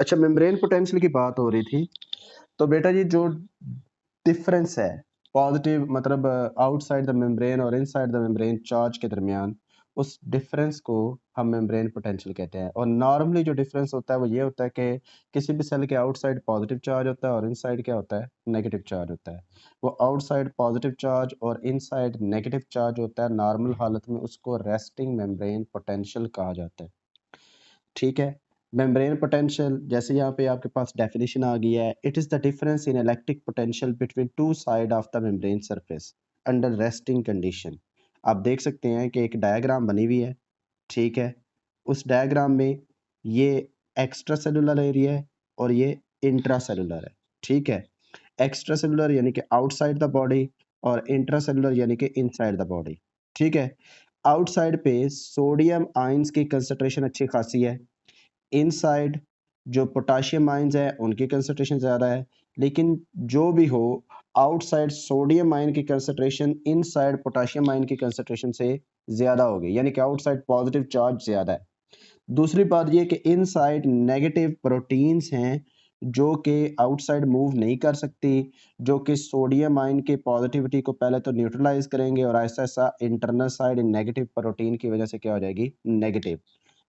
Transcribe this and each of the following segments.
अच्छा, membrane potential की बात हो रही थी। तो बेटा जी जो डिफरेंस है पॉजिटिव मतलब आउटसाइड द मेम्ब्रेन और इनसाइड द मेम्ब्रेन चार्ज के दरमियान, उस डिफरेंस को हम मेम्ब्रेन पोटेंशियल कहते हैं। और नॉर्मली जो डिफरेंस होता है वो ये होता है कि किसी भी सेल के आउटसाइड पॉजिटिव चार्ज होता है और इनसाइड क्या होता है, नेगेटिव चार्ज होता है। वो आउटसाइड पॉजिटिव चार्ज और इनसाइड नेगेटिव चार्ज होता है, नॉर्मल हालत में उसको रेस्टिंग मेम्ब्रेन पोटेंशियल कहा जाता है। ठीक है। मेम्ब्रेन पोटेंशियल जैसे यहाँ पे आपके पास डेफिनेशन आ गई है, it is the difference in electric potential between two side of the membrane surface under resting condition. आप देख सकते हैं कि एक डायग्राम बनी हुई है। ठीक है। उस डायग्राम में ये एक्स्ट्रा सेलुलर एरिया है और ये इंट्रा सेलुलर है। ठीक है। एक्स्ट्रा सेलुलर यानी कि आउटसाइड द बॉडी और इंट्रा सेलुलर यानी कि इनसाइड द बॉडी। ठीक है। आउटसाइड पे सोडियम आयंस की कंसंट्रेशन अच्छी खासी है। इनसाइड जो पोटाशियम आयंस है उनकी कंसंट्रेशन ज़्यादा है। लेकिन जो भी हो, आउटसाइड सोडियम आयन की कंसंट्रेशन इनसाइड पोटाशियम आयन की कंसंट्रेशन से ज़्यादा होगी, यानी कि आउटसाइड पॉजिटिव चार्ज ज़्यादा है। दूसरी बात ये कि इनसाइड नेगेटिव प्रोटीन्स हैं जो कि आउटसाइड मूव नहीं कर सकती, जो कि सोडियम आयन की पॉजिटिविटी को पहले तो न्यूट्रलाइज करेंगे और ऐसा ऐसा इंटरनल साइड नेगेटिव प्रोटीन की वजह से क्या हो जाएगी, नेगेटिव।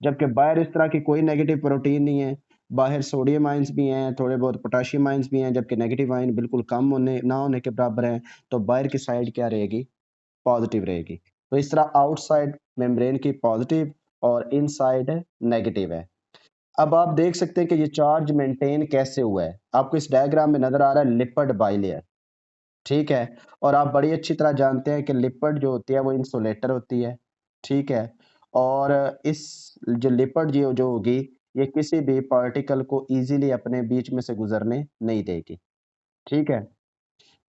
जबकि बाहर इस तरह की कोई नेगेटिव प्रोटीन नहीं है। बाहर सोडियम आयंस भी हैं, थोड़े बहुत पोटाशियम आयंस भी हैं, जबकि नेगेटिव आयन बिल्कुल कम होने ना होने के बराबर हैं। तो बाहर की साइड क्या रहेगी, पॉजिटिव रहेगी। तो इस तरह आउटसाइड मेम्ब्रेन की पॉजिटिव और इनसाइड नेगेटिव है। अब आप देख सकते हैं कि ये चार्ज मेंटेन कैसे हुआ है। आपको इस डायग्राम में नजर आ रहा है लिपिड बाइलेयर। ठीक है। और आप बड़ी अच्छी तरह जानते हैं कि लिपिड जो होती है वो इंसुलेटर होती है। ठीक है। और इस जो लिपिड जो जो होगी, ये किसी भी पार्टिकल को इजीली अपने बीच में से गुजरने नहीं देगी। ठीक है।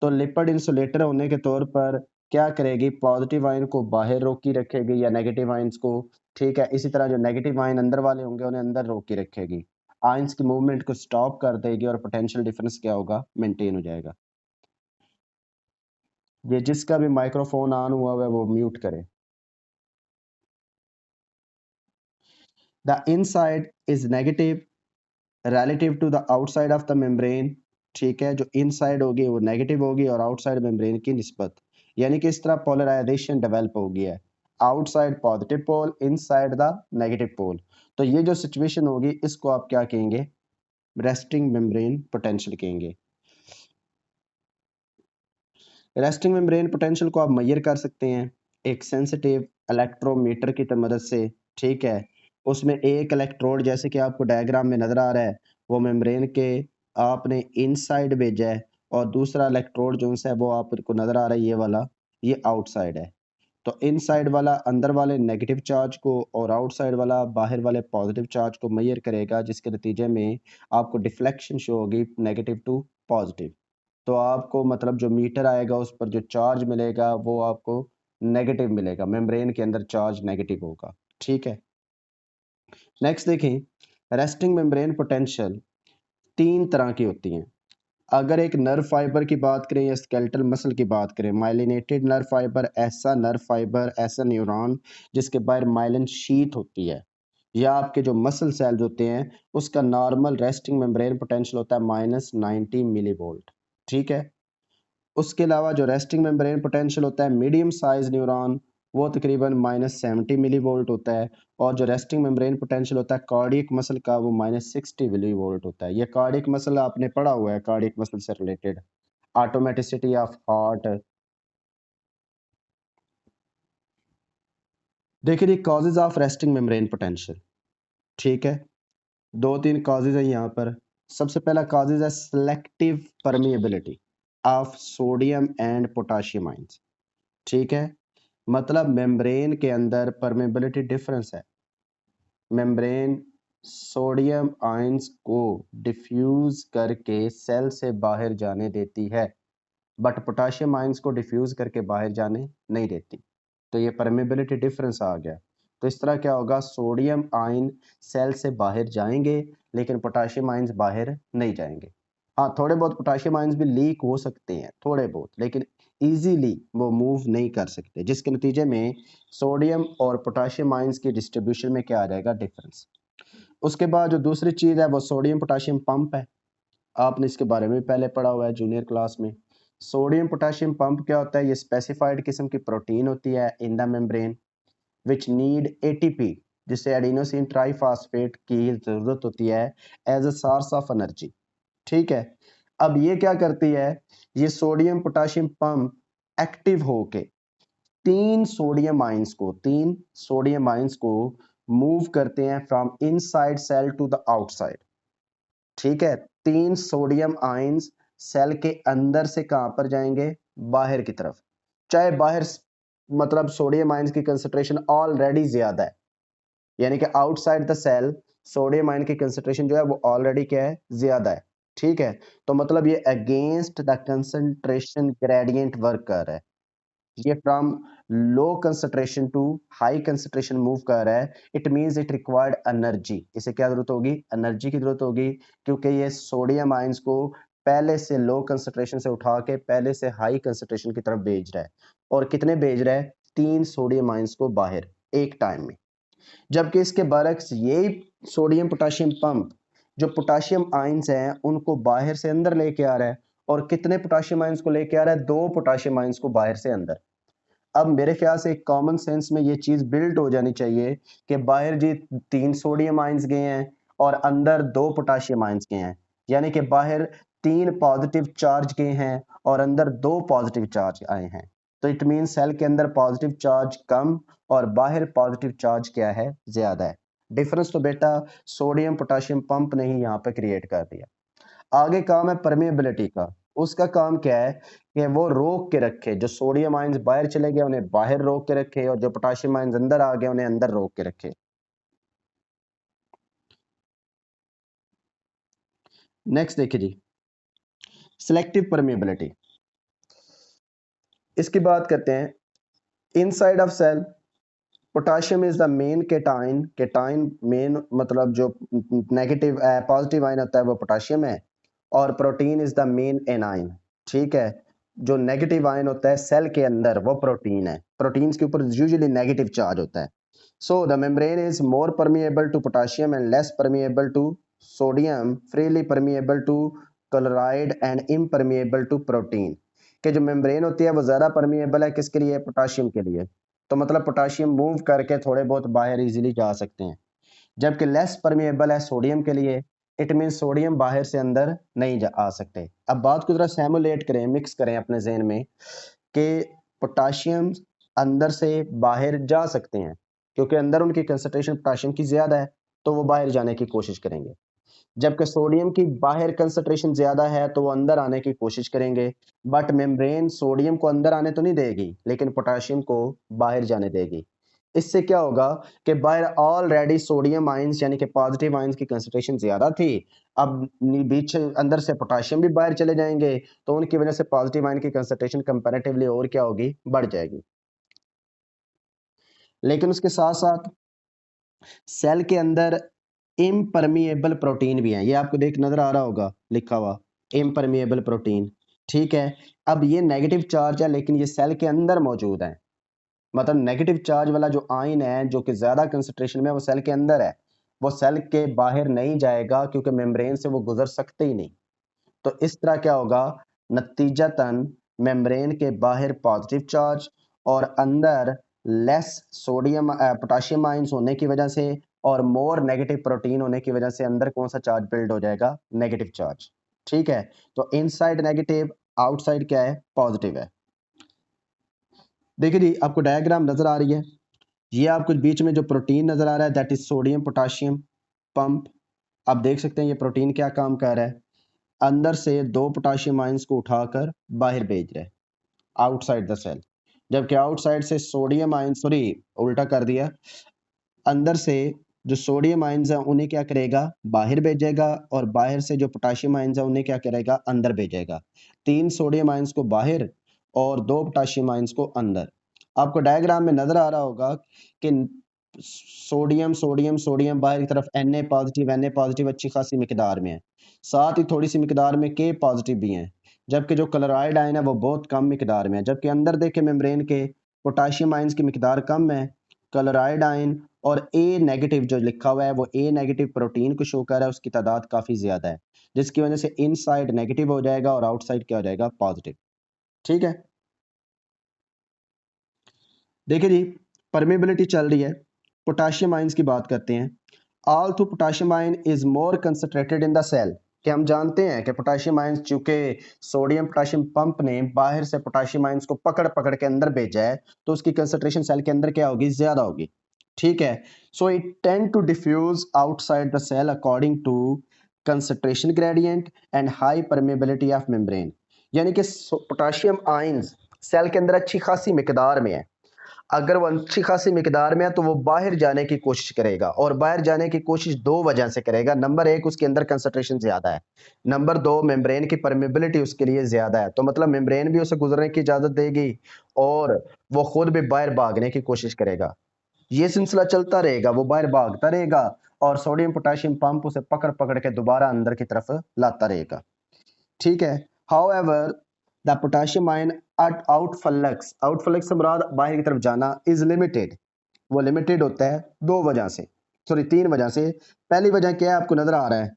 तो लिपिड इंसुलेटर होने के तौर पर क्या करेगी, पॉजिटिव आयन को बाहर रोकी रखेगी या नेगेटिव आयंस को। ठीक है। इसी तरह जो नेगेटिव आयन अंदर वाले होंगे उन्हें अंदर रोकी रखेगी। आयंस की मूवमेंट को स्टॉप कर देगी और पोटेंशियल डिफरेंस क्या होगा, मेंटेन हो जाएगा। ये जिसका भी माइक्रोफोन ऑन हुआ है वो म्यूट करे। The inside is negative relative to the outside of the membrane. ठीक है। जो इनसाइड होगी वो नेगेटिव होगी और आउटसाइड मेम्ब्रेन की निस्बत, यानी कि इस तरह पोलराइजेशन डेवलप हो गया है। Outside positive pole, inside the negative pole. तो ये जो सिचुएशन होगी इसको आप क्या कहेंगे, रेस्टिंग मेम्ब्रेन पोटेंशियल कहेंगे। रेस्टिंग मेम्ब्रेन पोटेंशियल को आप मेजर कर सकते हैं एक सेंसिटिव इलेक्ट्रोमीटर की मदद से। ठीक है। उसमें एक इलेक्ट्रोड जैसे कि आपको डायग्राम में नजर आ रहा है वो मेम्ब्रेन के आपने इनसाइड भेजा है और दूसरा इलेक्ट्रोड जो है वो आपको नजर आ रहा है ये वाला, ये आउटसाइड है। तो इनसाइड वाला अंदर वाले नेगेटिव चार्ज को और आउटसाइड वाला बाहर वाले पॉजिटिव चार्ज को मेजर करेगा, जिसके नतीजे में आपको डिफ्लेक्शन शो होगी नेगेटिव टू पॉजिटिव। तो आपको मतलब जो मीटर आएगा उस पर जो चार्ज मिलेगा वो आपको नेगेटिव मिलेगा, मेम्ब्रेन के अंदर चार्ज नेगेटिव होगा। ठीक है। नेक्स्ट देखें, रेस्टिंग मेम्ब्रेन पोटेंशियल तीन तरह की होती हैं। अगर एक नर्व फाइबर की बात करें या स्केलेटल मसल की बात करें, माइलिनेटेड नर्व फाइबर ऐसा नर्व फाइबर, ऐसा न्यूरॉन जिसके बाहर माइलिन शीथ होती है, या आपके जो मसल सेल्स होते हैं उसका नॉर्मल रेस्टिंग मेम्ब्रेन पोटेंशियल होता है -90 मिली वोल्ट। ठीक है। उसके अलावा जो रेस्टिंग मेम्ब्रेन पोटेंशियल होता है मीडियम साइज न्यूरॉन, वो तकरीबन -70 मिली वोल्ट होता है। और जो रेस्टिंग मेम्ब्रेन पोटेंशियल होता है कार्डियक मसल का वो -60 मिली वोल्ट होता है। ये कार्डियक मसल आपने पढ़ा हुआ है, कार्डियक मसल से रिलेटेड ऑटोमेटिसिटी ऑफ हार्ट। देखिए causes of resting membrane potential. ठीक है। दो तीन कॉजेज है यहाँ पर। सबसे पहला कॉजेज है selective permeability of sodium and potassium ions. ठीक है। मतलब मेम्ब्रेन के अंदर परमेबिलिटी डिफरेंस है। मेम्ब्रेन सोडियम आयंस को डिफ्यूज करके सेल से बाहर जाने देती है, बट पोटाशियम आयंस को डिफ्यूज करके बाहर जाने नहीं देती। तो ये परमेबिलिटी डिफरेंस आ गया। तो इस तरह क्या होगा, सोडियम आयन सेल से बाहर जाएंगे लेकिन पोटाशियम आयंस बाहर नहीं जाएंगे। हाँ, थोड़े बहुत पोटाशियम आयंस भी लीक हो सकते हैं थोड़े बहुत, लेकिन इजीली वो मूव नहीं कर सकते, जिसके नतीजे में सोडियम और पोटाशियम आयंस की डिस्ट्रीब्यूशन में क्या आ जाएगा, डिफरेंस। उसके बाद जो दूसरी चीज़ है वो सोडियम पोटाशियम पंप है। आपने इसके बारे में पहले पढ़ा हुआ है जूनियर क्लास में। सोडियम पोटाशियम पंप क्या होता है? ये स्पेसिफाइड किस्म की प्रोटीन होती है in the membrane which need ATP, जिसे एडिनोसिन ट्राइफॉस्फेट की ज़रूरत होती है as a source of energy. ठीक है, अब ये क्या करती है, ये सोडियम पोटाशियम पंप एक्टिव होके तीन सोडियम आइंस को मूव करते हैं from inside cell to the outside. ठीक है, तीन सोडियम आइंस सेल के अंदर से कहां पर जाएंगे? बाहर की तरफ। चाहे बाहर मतलब सोडियम आइंस की कंसंट्रेशन ऑलरेडी ज्यादा है, यानी कि outside the cell sodium ion की कंसंट्रेशन जो है वो ऑलरेडी क्या है? ज्यादा है। ठीक है, तो मतलब ये against the concentration gradient work कर रहा है। ये from low concentration to high concentration move कर रहा है। It means it required energy. इसे क्या जरूरत होगी? एनर्जी की जरूरत होगी, क्योंकि ये सोडियम आयंस को पहले से लो कंसंट्रेशन से उठा के पहले से हाई कंसंट्रेशन की तरफ भेज रहा है। और कितने भेज रहा है? तीन सोडियम आयंस को बाहर एक टाइम में। जबकि इसके बरक्स यही सोडियम पोटाशियम पंप जो पोटाशियम आयंस हैं उनको बाहर से अंदर लेके आ रहा है। और कितने पोटाशियम आयंस को लेके आ रहा है? दो पोटाशियम आयंस को बाहर से अंदर। अब मेरे ख्याल से एक कॉमन सेंस में ये चीज बिल्ड हो जानी चाहिए कि बाहर जी तीन सोडियम आयंस गए हैं और अंदर दो पोटाशियम आयंस गए हैं, यानी कि बाहर तीन पॉजिटिव चार्ज गए हैं और अंदर दो पॉजिटिव चार्ज आए हैं। तो इट मीन सेल के अंदर पॉजिटिव चार्ज कम और बाहर पॉजिटिव चार्ज क्या है? ज्यादा है। डिफरेंस तो बेटा सोडियम पोटाशियम पंप ने ही यहाँ पे क्रिएट कर दिया। आगे काम है परमेबिलिटी का। उसका काम क्या है कि वो रोक के रखे, जो सोडियम आयंस बाहर चले गए उन्हें बाहर रोक के रखे और जो पोटाशियम आयंस अंदर आ गए उन्हें अंदर रोक के रखे। नेक्स्ट देखिए जी, सिलेक्टिव परमेबिलिटी। इसकी बात करते हैं। Inside of cell potassium is the main cation. Cation main मतलब जो नेगेटिव पॉजिटिव आयन होता है वो पोटाशियम है, और protein is the main A9. ठीक है, जो नेगेटिव आयन होता है सेल के अंदर वो प्रोटीन है। प्रोटीन्स के ऊपर यूजुअली नेगेटिव चार्ज होता है। So the membrane is more permeable to potassium and less permeable to sodium, freely permeable to chloride and impermeable to protein. के जो मेम्ब्रेन होती है वो ज्यादा परमिएबल है किसके लिए? पोटाशियम के लिए। तो मतलब पोटाशियम मूव करके थोड़े बहुत बाहर इजीली जा सकते हैं, जबकि लेस परमिएबल है सोडियम के लिए। इट मीन सोडियम बाहर से अंदर नहीं आ सकते। अब बात को जरा सैमुलेट करें, मिक्स करें अपने जहन में कि पोटाशियम अंदर से बाहर जा सकते हैं, क्योंकि अंदर उनकी कंसंट्रेशन पोटाशियम की ज्यादा है तो वो बाहर जाने की कोशिश करेंगे। जबकि सोडियम की बाहर कंसंट्रेशन ज्यादा है तो वो अंदर आने की कोशिश करेंगे। बट मेम्ब्रेन सोडियम को अंदर आने तो नहीं देगी, लेकिन पोटाशियम को बाहर जाने देगी। इससे क्या होगा कि बाहर ऑलरेडी सोडियम आयंस यानी कि पॉजिटिव आयंस की कंसंट्रेशन ज्यादा थी। अब बीच अंदर से पोटाशियम भी बाहर चले जाएंगे तो उनकी वजह से पॉजिटिव आयन की कंसंट्रेशन कंपैरेटिवली और क्या होगी? बढ़ जाएगी। लेकिन उसके साथ साथ सेल के अंदर इम्परमिएबल प्रोटीन भी हैं। ये आपको देख नजर आ रहा होगा लिखा हुआ इम्परमिएबल प्रोटीन। ठीक है, अब ये नेगेटिव चार्ज है लेकिन ये सेल के अंदर मौजूद है। मतलब नेगेटिव चार्ज वाला जो आयन है जो कि ज्यादा कंसंट्रेशन में, वो सेल के अंदर है, वो सेल के बाहर नहीं जाएगा क्योंकि मेम्ब्रेन से वो गुजर सकते ही नहीं। तो इस तरह क्या होगा? नतीजतन मेम्ब्रेन के बाहर पॉजिटिव चार्ज और अंदर लेस सोडियम पोटाशियम आयंस होने की वजह से और मोर नेगेटिव प्रोटीन होने की वजह से अंदर कौन सा चार्ज बिल्ड हो जाएगा? Negative charge. ठीक है, तो इनसाइड नेगेटिव, आउटसाइड क्या है? पॉजिटिव है। देखिए जी, आपको डायग्राम नजर आ रही है। ये आपको बीच में जो प्रोटीन नजर आ रहा है that is sodium potassium pump. आप देख सकते हैं ये प्रोटीन क्या काम कर रहा है? अंदर से दो पोटाशियम आयंस को उठाकर बाहर भेज रहा है आउटसाइड द सेल। जबकि आउटसाइड से सोडियम आयन, सॉरी उल्टा कर दिया, अंदर से जो सोडियम आयंस है उन्हें क्या करेगा? बाहर भेजेगा, और बाहर से जो पोटाशियम आयंस है उन्हें क्या करेगा? अंदर भेजेगा। तीन सोडियम आयंस को बाहर और दो पोटाशियम आयंस को अंदर। आपको डायग्राम में नजर आ रहा होगा कि सोडियम सोडियम सोडियम बाहर की तरफ Na पॉजिटिव अच्छी खासी मिकदार में है, साथ ही थोड़ी सी मिकदार में K पॉजिटिव भी है। जबकि जो क्लोराइड आयन है वो बहुत कम मिकदार में है। जबकि अंदर देखे मेम्ब्रेन के पोटाशियम आयंस की मिकदार कम है, क्लोराइड आयन और ए नेगेटिव जो लिखा हुआ है वो ए नेगेटिव प्रोटीन को शो कर रहा है, उसकी तादाद काफ़ी ज़्यादा है, जिसकी वजह से इनसाइड नेगेटिव हो जाएगा और आउटसाइड क्या हो जाएगा, पॉजिटिव। ठीक है, देखिए जी, परमेबिलिटी चल रही है, पोटाशियम आयंस की बात करते हैं। Although potassium ion is more concentrated in the cell, कि हम जानते हैं कि पोटाशियम आयंस, चूंकि सोडियम पोटाशियम पंप ने बाहर से पोटाशियम आयंस को पकड़ पकड़ के अंदर भेजा है, तो उसकी कंसंट्रेशन सेल के अंदर क्या होगी, ज्यादा होगी। ठीक है, so it tend to diffuse outside the cell according to concentration gradient and high permeability of membrane. यानी कि पोटाशियम आयंस सेल के अंदर अच्छी खासी मिकदार में है, अगर वो अच्छी खासी मिकदार में है तो वो बाहर जाने की कोशिश करेगा, और बाहर जाने की कोशिश दो वजह से करेगा। नंबर एक, उसके अंदर कंसंट्रेशन ज्यादा है, नंबर दो, मेम्ब्रेन की परमेबिलिटी उसके लिए ज्यादा है, तो मतलब मेम्ब्रेन भी उसे गुजरने की इजाजत देगी और वो खुद भी बाहर भागने की कोशिश करेगा। ये सिलसिला चलता रहेगा, वो बाहर भागता रहेगा और सोडियम पोटाशियम पंप उसे पकड़ पकड़ के दोबारा अंदर की तरफ लाता रहेगा। ठीक है, however the potassium ion at outflux से मुराद बाहर की तरफ जाना इज लिमिटेड, वो लिमिटेड होता है दो वजह से, सॉरी तीन वजह से। पहली वजह क्या है, आपको नजर आ रहा है,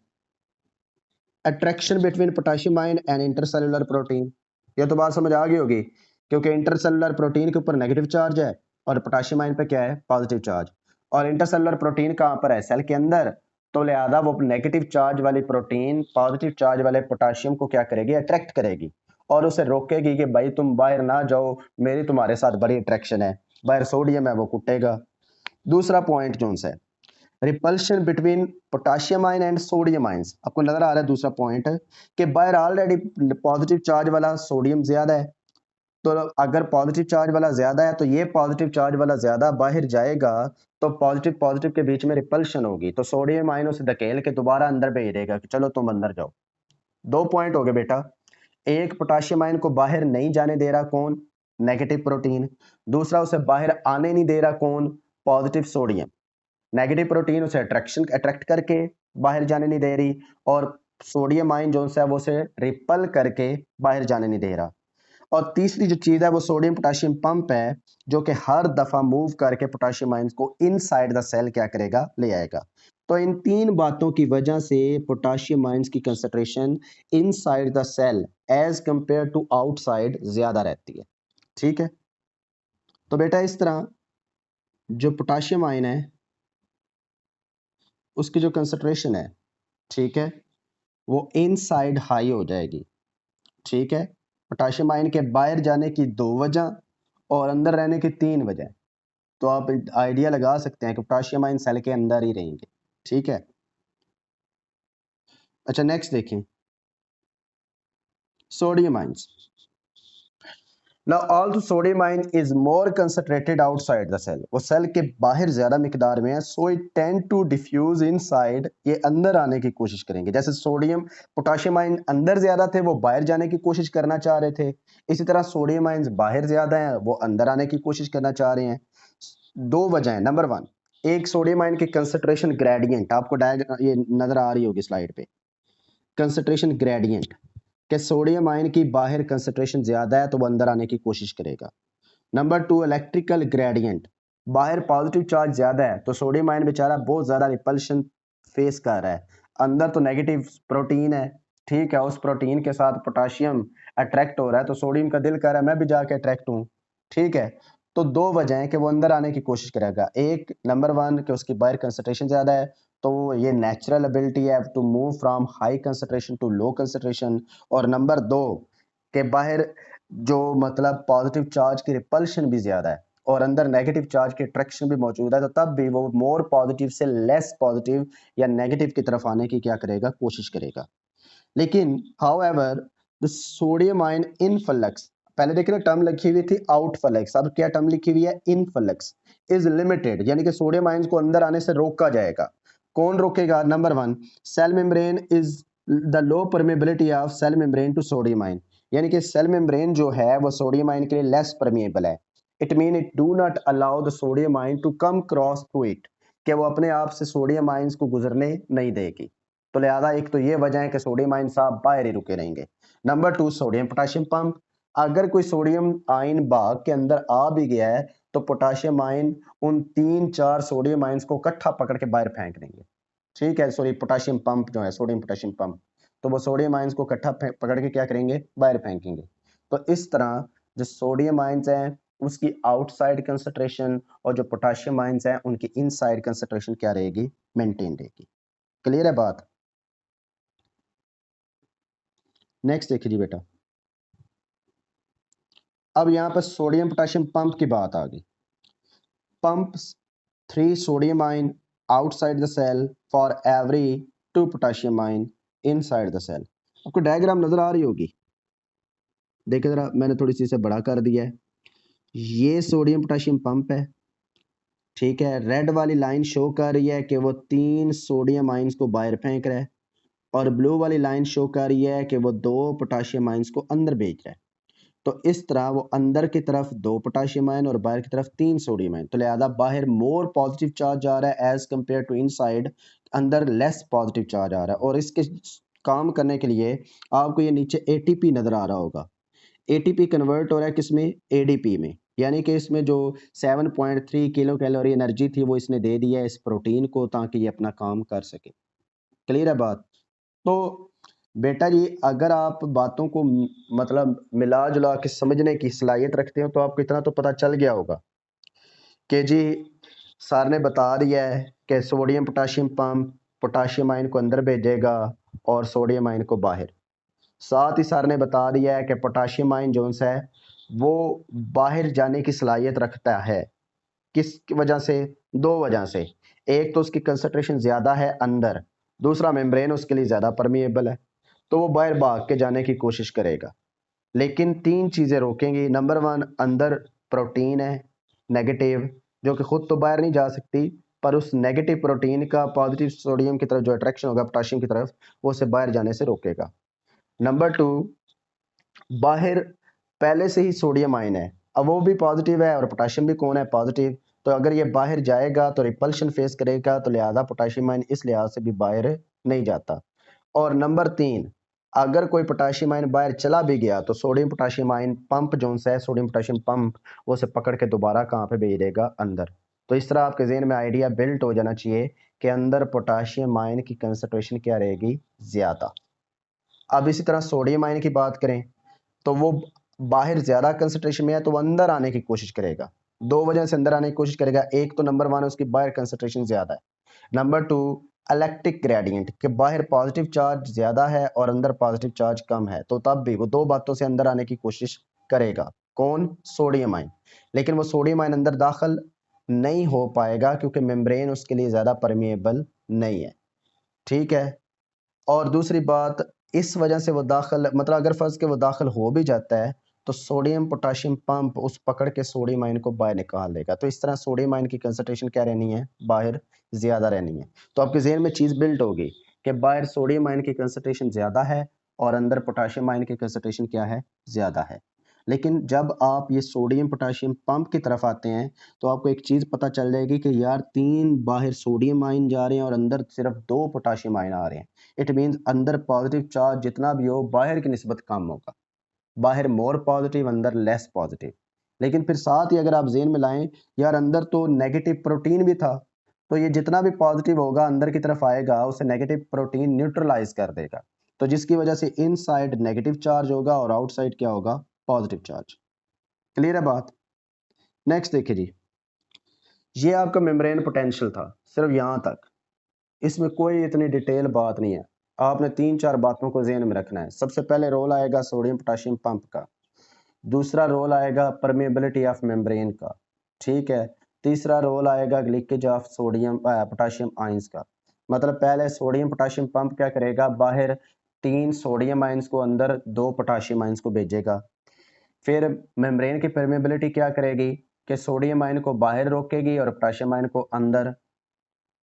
attraction between potassium ion and intercellular protein. ये तो बात समझ आ गई होगी, क्योंकि इंटरसेलुलर प्रोटीन के ऊपर नेगेटिव चार्ज है और पोटाशियम आयन पे क्या है, पॉजिटिव चार्ज। और इंटरसेलुलर प्रोटीन कहाँ पर है, सेल के अंदर, तो लिहाजा वो नेगेटिव चार्ज वाली प्रोटीन पॉजिटिव चार्ज वाले पोटाशियम को क्या करेगी, अट्रैक्ट करेगी और उसे रोकेगी कि भाई तुम बाहर ना जाओ, मेरी तुम्हारे साथ बड़ी अट्रैक्शन है, बाहर सोडियम है वो कुटेगा। दूसरा पॉइंट जो है, repulsion between potassium ion and sodium ions, आपको नजर आ रहा है दूसरा पॉइंट, कि बाहर ऑलरेडी पॉजिटिव चार्ज वाला सोडियम ज्यादा है, तो अगर पॉजिटिव चार्ज वाला ज्यादा है तो ये पॉजिटिव चार्ज वाला ज्यादा बाहर जाएगा, तो पॉजिटिव पॉजिटिव के बीच में रिपल्शन होगी, तो सोडियम आयन उसे धकेल के दोबारा अंदर भेज देगा कि चलो तुम अंदर जाओ। दो पॉइंट हो गए बेटा, एक पोटाशियम आयन को बाहर नहीं जाने दे रहा कौन, नेगेटिव प्रोटीन, दूसरा उसे बाहर आने नहीं दे रहा कौन, पॉजिटिव सोडियम। नेगेटिव प्रोटीन उसे अट्रैक्ट करके बाहर जाने नहीं दे रही, और सोडियम आयन जो है वो उसे रिपल करके बाहर जाने नहीं दे रहा। और तीसरी जो चीज है वो सोडियम पोटाशियम पंप है, जो कि हर दफा मूव करके पोटाशियम आयंस को इनसाइड द सेल क्या करेगा, ले आएगा। तो इन तीन बातों की वजह से पोटाशियम आयंस की concentration inside the cell as compare to outside ज्यादा रहती है। ठीक है, तो बेटा इस तरह जो पोटाशियम आयन है उसकी जो कंसंट्रेशन है, ठीक है, वो इनसाइड हाई हो जाएगी। ठीक है, पोटाशियम आयन के बाहर जाने की दो वजह और अंदर रहने की तीन वजह, तो आप आइडिया लगा सकते हैं कि पोटाशियम आयन सेल के अंदर ही रहेंगे। ठीक है, अच्छा नेक्स्ट देखें, sodium ions. Now although sodium ion is more concentrated outside the cell, वो सेल के बाहर ज्यादा मिकदार में है, so it tend to diffuse inside, ये अंदर आने की कोशिश करेंगे। जैसे सोडियम पोटाशियम आयन अंदर ज्यादा थे, वो बाहर जाने की कोशिश करना चाह रहे थे, इसी तरह सोडियम आयन बाहर ज्यादा हैं, वो अंदर आने की कोशिश करना चाह रहे हैं। दो वजह है, नंबर वन, एक सोडियम आयन की कंसंट्रेशन ग्रेडियंट, आपको ये नजर आ रही होगी स्लाइड पे, कंसंट्रेशन ग्रेडियंट, कि सोडियम आयन की बाहर कंसंट्रेशन ज्यादा है तो वो अंदर आने की कोशिश करेगा। नंबर टू, इलेक्ट्रिकल ग्रेडियंट, बाहर पॉजिटिव चार्ज ज्यादा है तो सोडियम आयन बेचारा बहुत ज्यादा रिपल्शन फेस कर रहा है, अंदर तो नेगेटिव प्रोटीन है, ठीक है, उस प्रोटीन के साथ पोटाशियम अट्रैक्ट हो रहा है, तो सोडियम का दिल कर रहा है मैं भी जाके अट्रैक्ट हूँ। ठीक है, तो दो वजह है कि वो अंदर आने की कोशिश करेगा, एक नंबर वन कि उसकी बाहर कंसंट्रेशन ज्यादा है, तो ये नेचुरल एबिलिटी है to move from high concentration to low concentration, और नंबर दो के बाहर जो मतलब पॉजिटिव चार्ज की रिपल्शन भी ज्यादा है और अंदर नेगेटिव चार्ज की अट्रैक्शन भी मौजूद है, तो तब भी वो मोर पॉजिटिव से लेस पॉजिटिव या नेगेटिव की तरफ आने की क्या करेगा, कोशिश करेगा। लेकिन however the sodium ion in flux, पहले देखिए टर्म लिखी हुई थी आउट फ्लक्स, अब क्या टर्म लिखी हुई है, इन फ्लक्स, इज लिमिटेड, यानी कि सोडियम आयन को अंदर आने से रोका जाएगा। कौन रोकेगा, number one, cell membrane is the low permeability of cell membrane to sodium ion, यानी कि सेल मेम्ब्रेन जो है वो सोडियम आयन के लिए लेस परमेबल है। It mean it do not allow the sodium ion to come cross through it, कि वो अपने आप से सोडियम आयंस को गुजरने नहीं देगी, तो लिहाजा एक तो ये वजह है कि सोडियम आयन साहब बाहर ही रुके रहेंगे। Number two, sodium potassium pump, अगर कोई सोडियम आयन भाग के अंदर आ भी गया है तो पोटाशियम आयन उन 3-4 सोडियम आयन्स को इकट्ठा पकड़ के बाहर फेंक देंगे। ठीक है, सॉरी पोटाशियम पंप जो है, सोडियम पोटाशियम पंप, तो वो सोडियम आयन्स को इकट्ठा पकड़ के क्या करेंगे, बाहर फेंकेंगे। तो इस तरह जो सोडियम आयन्स हैं उसकी आउटसाइड कंसंट्रेशन और जो पोटाशियम आयन्स हैं उनकी इनसाइड कंसंट्रेशन क्या रहेगी, मेंटेन रहेगी। क्लियर है बात? नेक्स्ट देखिए जी बेटा, अब यहाँ पर सोडियम पोटाशियम पंप की बात आ गई। pumps 3 sodium ion outside the cell for every 2 potassium ion inside the cell। आपको डायग्राम नजर आ रही होगी, देखिए जरा, मैंने थोड़ी सी इसे बड़ा कर दिया है। ये सोडियम पोटाशियम पंप है, ठीक है। रेड वाली लाइन शो कर रही है कि वो 3 सोडियम आयंस को बाहर फेंक रहा है और ब्लू वाली लाइन शो कर रही है कि वो 2 पोटाशियम आयंस को अंदर भेज रहा है। तो इस तरह वो अंदर की तरफ 2 पोटाशियम आयन और बाहर की तरफ 3 सोडियम आयन, तो लिहाजा बाहर मोर पॉजिटिव चार्ज जा रहा है एज कंपेयर टू इनसाइड, अंदर लेस पॉजिटिव चार्ज आ रहा है। और इसके काम करने के लिए आपको ये नीचे एटीपी नजर आ रहा होगा। एटीपी कन्वर्ट हो रहा है किसमें, एडीपी में, यानी कि इसमें जो 7.3 किलो कैलोरी एनर्जी थी वो इसने दे दी है इस प्रोटीन को ताकि ये अपना काम कर सके। क्लियर है बात? तो बेटा जी अगर आप बातों को मतलब मिला जुला के समझने की सलाहियत रखते हो तो आपको इतना तो पता चल गया होगा कि जी सर ने बता दिया है कि sodium potassium pump potassium ion को अंदर भेजेगा और सोडियम आयन को बाहर। साथ ही सर ने बता दिया है कि पोटाशियम आयन जो है वो बाहर जाने की सलाहियत रखता है। किस वजह से? 2 वजह से। एक तो उसकी कंसंट्रेशन ज़्यादा है अंदर, दूसरा मेम्ब्रेन उसके लिए ज़्यादा परमिएबल है, तो वो बाहर भाग के जाने की कोशिश करेगा। लेकिन 3 चीज़ें रोकेंगी। नंबर 1 अंदर प्रोटीन है नेगेटिव, जो कि खुद तो बाहर नहीं जा सकती, पर उस नेगेटिव प्रोटीन का पॉजिटिव सोडियम की तरफ जो अट्रैक्शन होगा पोटाशियम की तरफ, वो उसे बाहर जाने से रोकेगा। नंबर 2 बाहर पहले से ही सोडियम आयन है, अब वो भी पॉजिटिव है और पोटाशियम भी कौन है, पॉजिटिव, तो अगर ये बाहर जाएगा तो रिपल्शन फेस करेगा, तो लिहाजा पोटाशियम आयन इस लिहाज से भी बाहर नहीं जाता। और नंबर 3 अगर कोई पोटाशियम आयन बाहर चला भी गया तो सोडियम पोटाशियम आयन पंप जो है सोडियम पोटाशियम पंप वो उसे पकड़ के दोबारा कहाँ पे भेज देगा, अंदर। तो इस तरह आपके जहन में आइडिया बिल्ट हो जाना चाहिए कि अंदर पोटाशियम आयन की कंसंट्रेशन क्या रहेगी, ज़्यादा। अब इसी तरह सोडियम आयन की बात करें तो वो बाहर ज़्यादा कंसंट्रेशन में है तो वो अंदर आने की कोशिश करेगा। 2 वजह से अंदर आने की कोशिश करेगा। एक तो नंबर 1 उसकी बाहर कंसंट्रेशन ज़्यादा है। नंबर 2 इलेक्ट्रिक ग्रेडियंट के बाहर पॉजिटिव चार्ज ज़्यादा है और अंदर पॉजिटिव चार्ज कम है, तो तब भी वो 2 बातों से अंदर आने की कोशिश करेगा। कौन? Sodium ion. लेकिन वो सोडियम आयन अंदर दाखिल नहीं हो पाएगा क्योंकि मेम्ब्रेन उसके लिए ज़्यादा परमिएबल नहीं है। ठीक है। और दूसरी बात, इस वजह से वो दाखिल मतलब अगर फर्ज के वो दाखिल हो भी जाता है तो सोडियम पोटाशियम पंप उस पकड़ के सोडियम आयन को बाहर निकाल देगा। तो इस तरह सोडियम आयन की कंसंट्रेशन क्या रहनी है, बाहर ज़्यादा रहनी है। तो आपके जहन में चीज़ बिल्ट होगी कि बाहर सोडियम आयन की कंसंट्रेशन ज़्यादा है और अंदर पोटाशियम आयन की कंसंट्रेशन क्या है, ज़्यादा है। लेकिन जब आप ये सोडियम पोटाशियम पंप की तरफ आते हैं तो आपको एक चीज़ पता चल जाएगी कि यार 3 बाहर सोडियम आयन जा रहे हैं और अंदर सिर्फ 2 पोटाशियम आयन आ रहे हैं। इट मीन्स अंदर पॉजिटिव चार्ज जितना भी हो बाहर की निस्बत कम होगा, बाहर मोर पॉजिटिव अंदर लेस पॉजिटिव। लेकिन फिर साथ ही अगर आप जेन में लाएं यार अंदर तो नेगेटिव प्रोटीन भी था, तो ये जितना भी पॉजिटिव होगा अंदर की तरफ आएगा उसे नेगेटिव प्रोटीन न्यूट्रलाइज कर देगा, तो जिसकी वजह से इनसाइड नेगेटिव चार्ज होगा और आउटसाइड क्या होगा, पॉजिटिव चार्ज। क्लियर है बात? नेक्स्ट देखिए जी, ये आपका मेम्ब्रेन पोटेंशियल था सिर्फ यहाँ तक, इसमें कोई इतनी डिटेल बात नहीं है। आपने 3-4 बातों को ज़हन में रखना है। सबसे पहले रोल आएगा सोडियम पोटाशियम पंप का, दूसरा रोल आएगा परमेबिलिटी ऑफ मेम्ब्रेन का, ठीक है। तीसरा रोल आएगा leakage of sodium potassium ions का। मतलब पहले सोडियम पोटाशियम पंप क्या करेगा, बाहर 3 सोडियम आयंस को अंदर 2 पोटाशियम आयंस को भेजेगा। फिर मेम्ब्रेन की परमेबिलिटी क्या करेगी कि सोडियम आयन को बाहर रोकेगी और पोटाशियम आयन को अंदर।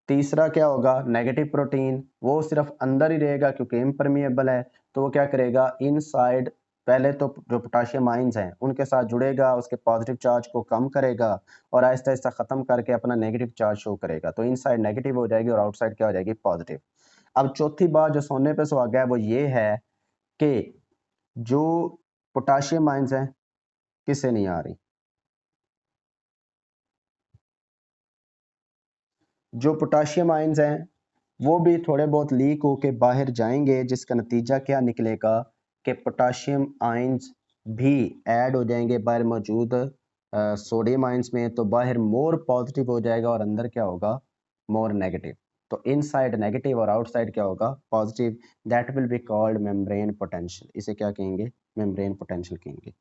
तीसरा क्या होगा, नेगेटिव प्रोटीन वो सिर्फ अंदर ही रहेगा क्योंकि इम्परमिएबल है, तो वो क्या करेगा, इनसाइड पहले तो जो पोटाशियम आयंस हैं उनके साथ जुड़ेगा, उसके पॉजिटिव चार्ज को कम करेगा और आहिस्ता आहिस्ता ख़त्म करके अपना नेगेटिव चार्ज शो करेगा। तो इनसाइड नेगेटिव हो जाएगी और आउटसाइड क्या हो जाएगी, पॉजिटिव। अब चौथी बात जो सोने पे सुहागा है वो ये है कि जो पोटाशियम आयंस हैं, किससे नहीं आ रही? जो पोटाशियम आयंस हैं वो भी थोड़े बहुत लीक होके बाहर जाएंगे, जिसका नतीजा क्या निकलेगा कि पोटाशियम आयंस भी ऐड हो जाएंगे बाहर मौजूद सोडियम आयंस में, तो बाहर मोर पॉजिटिव हो जाएगा और अंदर क्या होगा? More negative. तो इनसाइड नेगेटिव और आउटसाइड क्या होगा? Positive. That will be called membrane potential. इसे क्या कहेंगे? मेम्ब्रेन पोटेंशियल कहेंगे।